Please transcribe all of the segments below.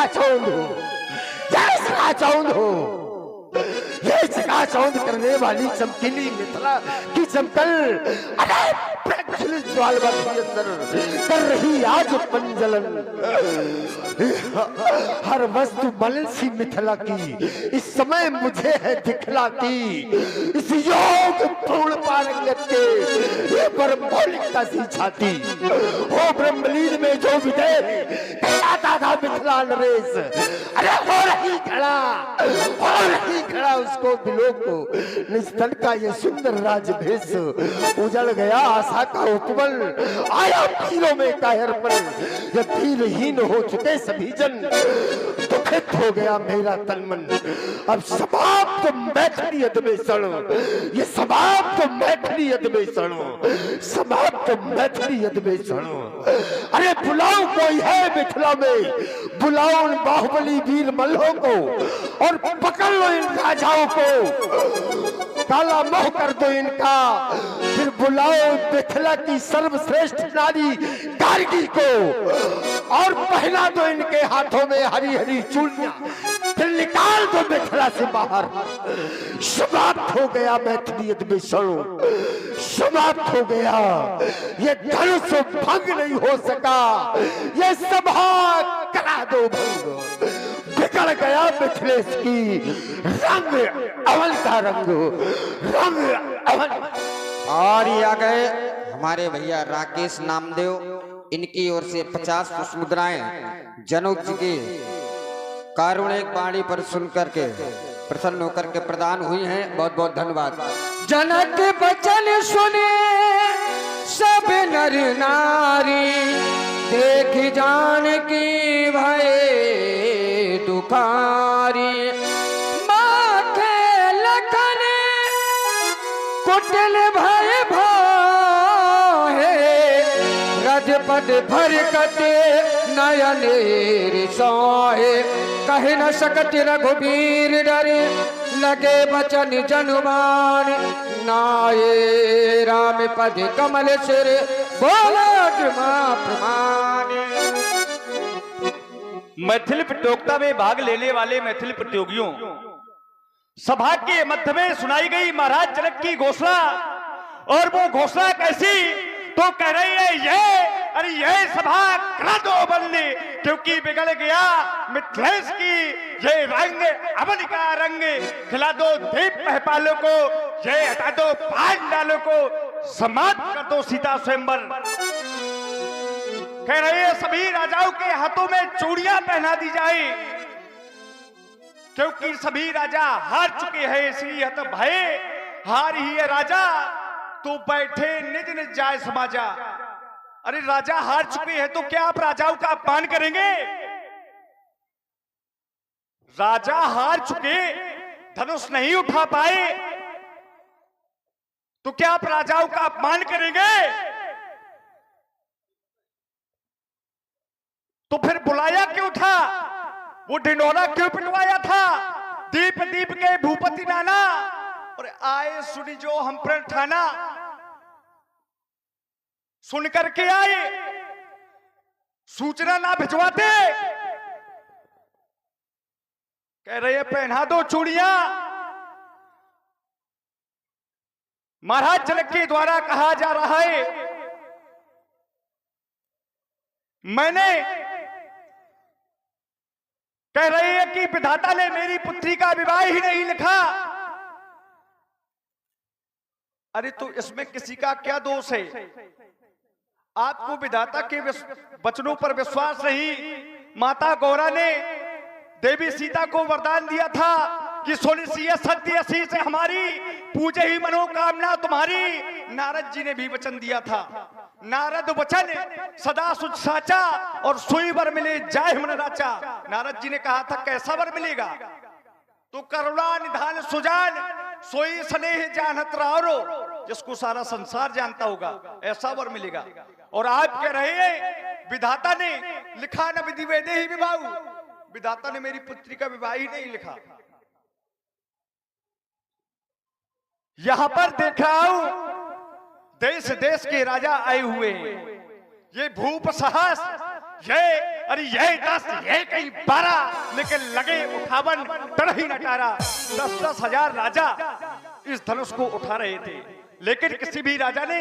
चकाचौंध हो, जय चकाचौंध हो। ये चकाचौंध करने वाली चमकीली मिथिला की चमकल अरे प्रज्वलित ज्वालवंत के अंदर कर रही आज पंजलन। हर वस्तु मलिन सी मिथिला की इस समय मुझे है दिखलाती। इस योग पूर्ण पारंगत के ये परम मौलिकता सी छाती। हो ब्रह्मलीन में जो विजय कहलाता था मिथिला नरेश, अरे हो रही खड़ा उसको बिलो को निस्तन का ये सुंदर राजभेष। उजड़ गया आशा का उपबल, आया पीरों में कायर पर। ये पीरहीन हो चुके सभी जन, दुखित हो गया मेरा तन मन। अब समाप्त मैथिली अधिवेशन, ये समाप्त मैथिली अधिवेशन, समाप्त मैथिली अधिवेशन। अरे बुलाओ कोई है मिथिला में, बुलाओ उन बाहुबली वीर मल्लों को और पकड़ लो इन राजाओं को, काला मोह कर दो इनका। फिर बुलाओ मिथिला की सर्वश्रेष्ठ नारी गार्गी को और पहना दो इनके हाथों में हरी हरी चूड़ियां, फिर निकाल दो मिथिला से बाहर। समाप्त हो गया मैथिली अधिवेशन, समाप्त हो गया। ये धनुष भंग नहीं हो सका, ये सभा करा दो भंग। बिगड़ गया मिथिलेश की रंग अवल का रंग, रंग अवल। और ये आ गए हमारे भैया राकेश नामदेव, इनकी ओर से 50 पुष्प मुद्राएं जनक जी की कारुणिक वाणी पर सुनकर के प्रसन्न होकर के प्रदान हुई हैं। बहुत बहुत धन्यवाद। जनक बचन सुने सब नर नारी, देख जान की भय दुखारी। माथे लखन कुटिल भय भाहे, रजपद भरकट नयनेर सोहे। कह न सकत रघुबीर डरे, लगे बचन जनुमान। नाये राम पद कमल सिर, बोला प्रमाण। मैथिली प्रतियोगिता में भाग लेने वाले मैथिली प्रतियोगियों, सभा के मध्य में सुनाई गई महाराज जनक की घोषणा। और वो घोषणा कैसी, तो कह रही है ये, अरे ये सभा करा दो बंद, क्योंकि बिगड़ गया मिथिलेश की ये रंग अवन का रंग। खिला दो दीप महपालों को, ये हटा दो पांडालों को, समाप्त कर दो सीता स्वयंवर। कह रहे हैं सभी राजाओं के हाथों में चूड़ियां पहना दी जाए, क्योंकि सभी राजा हार चुके हैं। इसलिए हत भय हार ही है राजा, तो बैठे निज निज जाय समाजा। अरे राजा हार चुके हैं तो क्या आप राजाओं का अपमान करेंगे? राजा हार चुके, धनुष नहीं उठा पाए, तो क्या आप राजाओं का अपमान करेंगे? तो फिर बुलाया क्यों था? वो ढिंढोरा क्यों पिटवाया था? दीप दीप के भूपति नाना, और आए सुनी जो हम पर ठाना। सुन करके आए, सूचना ना भिजवाते। कह रहे पहना दो चूड़ियां। महाराज जनक के द्वारा कहा जा रहा है, मैंने कह रही है कि विधाता ने मेरी पुत्री का विवाह ही नहीं लिखा। अरे तो इसमें किसी का क्या दोष है? आपको विधाता के वचनों पर विश्वास नहीं। माता गौरा ने देवी सीता को वरदान दिया था कि सुनिश्चित सत्य सी से हमारी, पूजे ही मनोकामना तुम्हारी। नारद जी ने भी वचन दिया था, नारद वचन सदा सुच साचा, और सोई वर मिले जाय मन राचा। नारद जी ने कहा था कैसा वर मिलेगा? तो करुणा निधान सुजान, सोई स्नेह जानत रावरो, जिसको सारा संसार जानता होगा, ऐसा वर मिलेगा। और आप कह रहे हैं विधाता ने लिखा न विधि वेदे ही विवाह, विधाता ने मेरी पुत्री का विवाह ही नहीं लिखा। यहां पर देखा देश देश के राजा आए हुए हैं। ये भूप साहस ये 10 ये कहीं 12 लेकिन लगे 58 टन ही नटारा 10-10 हजार राजा इस धनुष को उठा रहे थे, लेकिन किसी भी राजा ने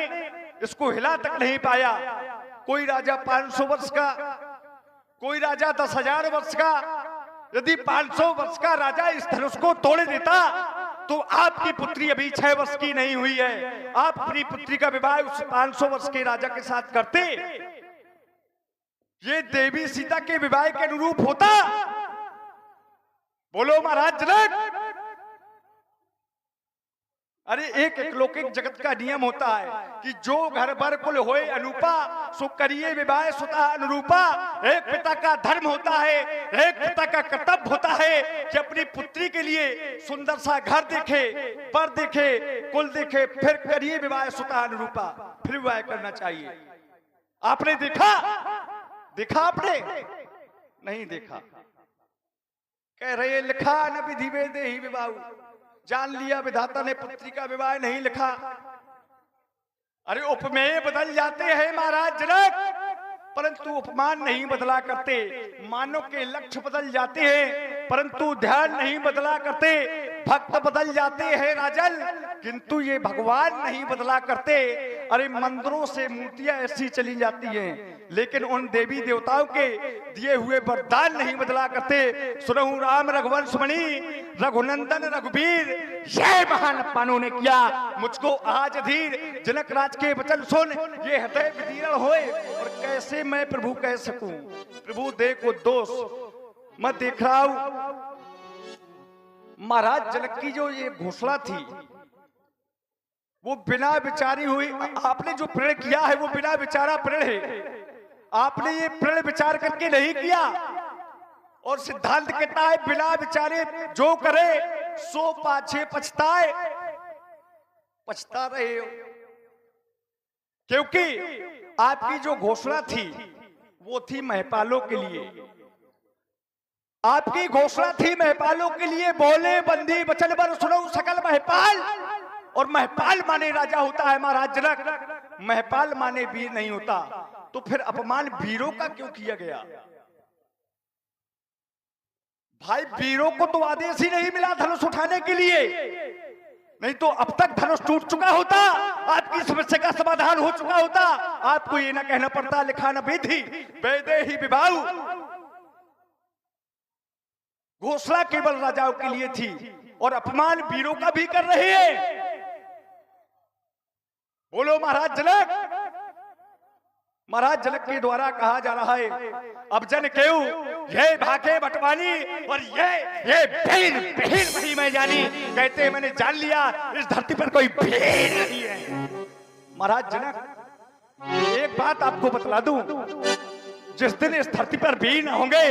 इसको हिला तक नहीं पाया। कोई राजा 500 वर्ष का, कोई राजा 10,000 वर्ष का। यदि 500 वर्ष का राजा इस धनुष को तोड़ देता तो आपकी पुत्री अभी 6 वर्ष की नहीं हुई है, आप अपनी पुत्री का विवाह उस 500 वर्ष के राजा के साथ करते, ये देवी सीता के विवाह के अनुरूप होता? बोलो महाराज जनक। अरे एक लौकिक जगत का नियम होता है कि जो घर भर कुल होए अनूपा सो करिए विवाह सुता अनुरूपा। एक पिता का धर्म होता है, एक पिता का कर्तव्य होता है कि अपनी पुत्री के लिए सुंदर सा घर देखे, पर देखे, कुल देखे, फिर करिए विवाह सुता अनुरूपा, फिर विवाह करना चाहिए। आपने देखा आपने नहीं देखा। कह रहे लिखा न विधि वेद ही विवाह, जान लिया विधाता ने पुत्री का विवाह नहीं लिखा। अरे उपमेय बदल जाते हैं महाराज जनक, परंतु उपमान नहीं बदला करते। मानव के लक्ष्य बदल जाते हैं परंतु ध्यान नहीं बदला करते। भक्त बदल जाते हैं राजन, किंतु ये भगवान नहीं बदला करते। अरे मंदिरों से मूर्तियां ऐसी चली जाती हैं, लेकिन उन देवी देवताओं के दिए हुए वरदान नहीं बदला करते। सुनहु राम रघुवंश मणि रघुनंदन रघुवीर, ये महान पानों ने किया मुझको आज अधीर। जनक राज के वचन सुन ये हृदय विदीर्ण होए, और कैसे मैं प्रभु कह सकूं, प्रभु देखो दोष मैं देख रहा हूं। महाराज जनक की जो ये घोषणा थी वो बिना विचारी हुई। आपने जो प्रण किया है वो बिना विचारा प्रण है। आपने ये प्रण विचार करके नहीं किया, और सिद्धांत कहता है बिना विचारे जो करे सो पाछे पछताए। पछता रहे हो क्योंकि आपकी जो घोषणा थी वो थी महपालों के लिए। आपकी घोषणा थी महपालों के लिए, बोले बंदी वचन बर सुनो सकल महपाल। और महपाल माने राजा होता है महाराज जनक, महपाल माने वीर नहीं होता। तो फिर अपमान वीरों का क्यों किया गया? भाई वीरों को तो आदेश ही नहीं मिला धनुष उठाने के लिए, नहीं तो अब तक धनुष टूट चुका होता, आपकी समस्या का समाधान हो चुका होता। आपको ये ना कहना पड़ता लिखा न विधि वेदे ही विवाह। घोषणा केवल राजाओं के लिए थी और अपमान वीरों का भी कर रहे हैं। बोलो महाराज जनक। महाराज जनक के द्वारा कहा जा रहा है अब जन केऊ ये भागे बटवानी, और ये भीड़ वही मैं जानी। कहते हैं मैंने जान लिया इस धरती पर कोई भीड़ नहीं है। महाराज जनक एक बात आपको बतला दूं, जिस दिन इस धरती पर भीड़ न होंगे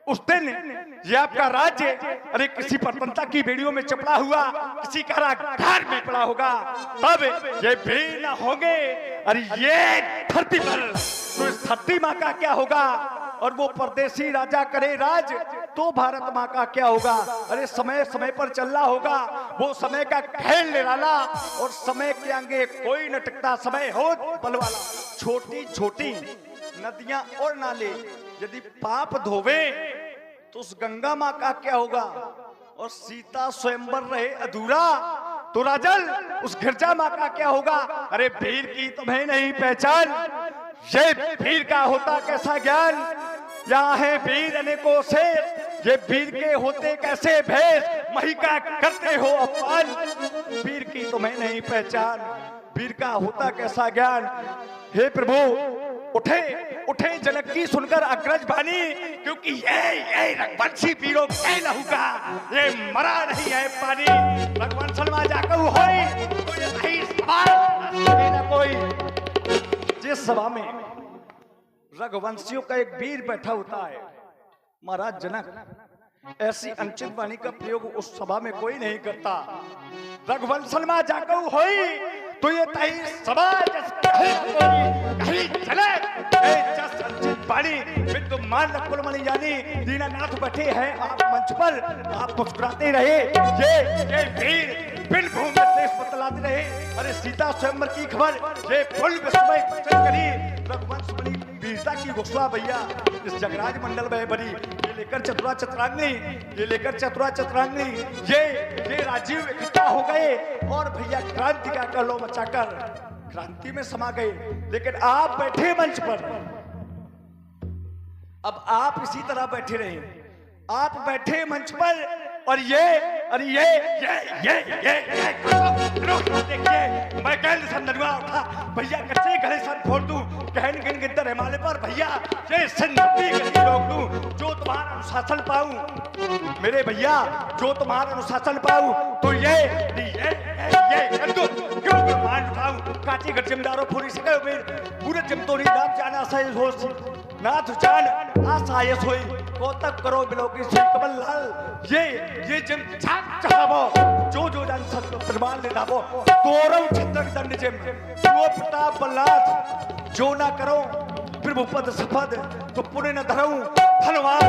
उस दिन ये आपका राज्य अरे किसी परतंता की बेड़ियों में चपड़ा हुआ, किसी कारागार में पड़ा होगा, तब ये भीड़ न होंगे। अरे ये धरती पर तो इस धरती माँ का क्या होगा? और वो परदेसी राजा करे राज तो भारत माँ का क्या होगा? अरे समय समय पर चलना होगा, वो समय का खेल निराला, और समय के आगे कोई न टिकता। समय हो बल वाला। छोटी छोटी नदियां और नाले यदि पाप धोवे तो उस गंगा माँ का क्या होगा? और सीता स्वयंवर रहे अधूरा तो राजन उस गिरजा माँ का क्या होगा? अरे भीड़ की तुम्हें नहीं पहचान, ये भीड़ का होता कैसा ज्ञान? यहाँ है भीड़ अनेकों से, ये भीड़ के होते कैसे भेष? मही का करते हो अपमान, भीड़ की तुम्हें नहीं पहचान, भीड़ का होता कैसा ज्ञान? हे प्रभु उठे उठे जनक की सुनकर अग्रज बानी, क्योंकि ये रघुवंशी वीरों के लहू का ये मरा नहीं है पानी। भगवान सलमा जाकर होई तो ये नहीं सवाल न कोई। जिस सभा में रघुवंशियों का एक वीर बैठा होता है महाराज जनक, ऐसी अनुचित वाणी का प्रयोग उस सभा में कोई नहीं करता। रघुवंश सलमा जाकर होई तो ये तही समाज कहीं चले विद्यमान कुलमणि जानी। दीनानाथ बैठे हैं आप मंच पर, आप मुस्कुराते रहे, ये भीड़ बिन भूमि देश बतलाते रहे। अरे सीता स्वयंवर की खबर ये फुल विस्मय वचन करी रघुवंश मणि वीर सीता की घोषणा भैया इस जगराज मंडल में बड़ी। ये लेकर चतुरा चतुरांगनी, ये लेकर चतुरा चतुरांगनी, ये राजीव इकट्ठा हो गए और भैया क्रांति का कलो मचाकर क्रांति में समा गए। लेकिन आप बैठे मंच पर, अब आप इसी तरह बैठे रहे, आप बैठे मंच पर और देखिए मैं कहन संदर्भा उठा भैया कच्चे गले सर फोड़ दूं, कहन गिन गिनतर हिमालय पर भैया ये संधि गति रोक दूं, जो तुम्हारा अनुशासन पाऊं मेरे भैया, जो तुम्हारा अनुशासन पाऊं तो ये क्यों मान उठाऊं काची घर जिमदारों पूरी से पूरे जिमतोरी नाम जाना सही होश नाथ जान आसाय सोई कोतक करो बिलोकी से कमल लाल। ये जिम छाप चाहबो जो जान सत्य प्रमाण ले दाबो तोरव छत्रक दंड जिम वो प्रताप बल्लाथ जो ना करो फिर भूपद सपद तो पुण्य न धरऊं धनवान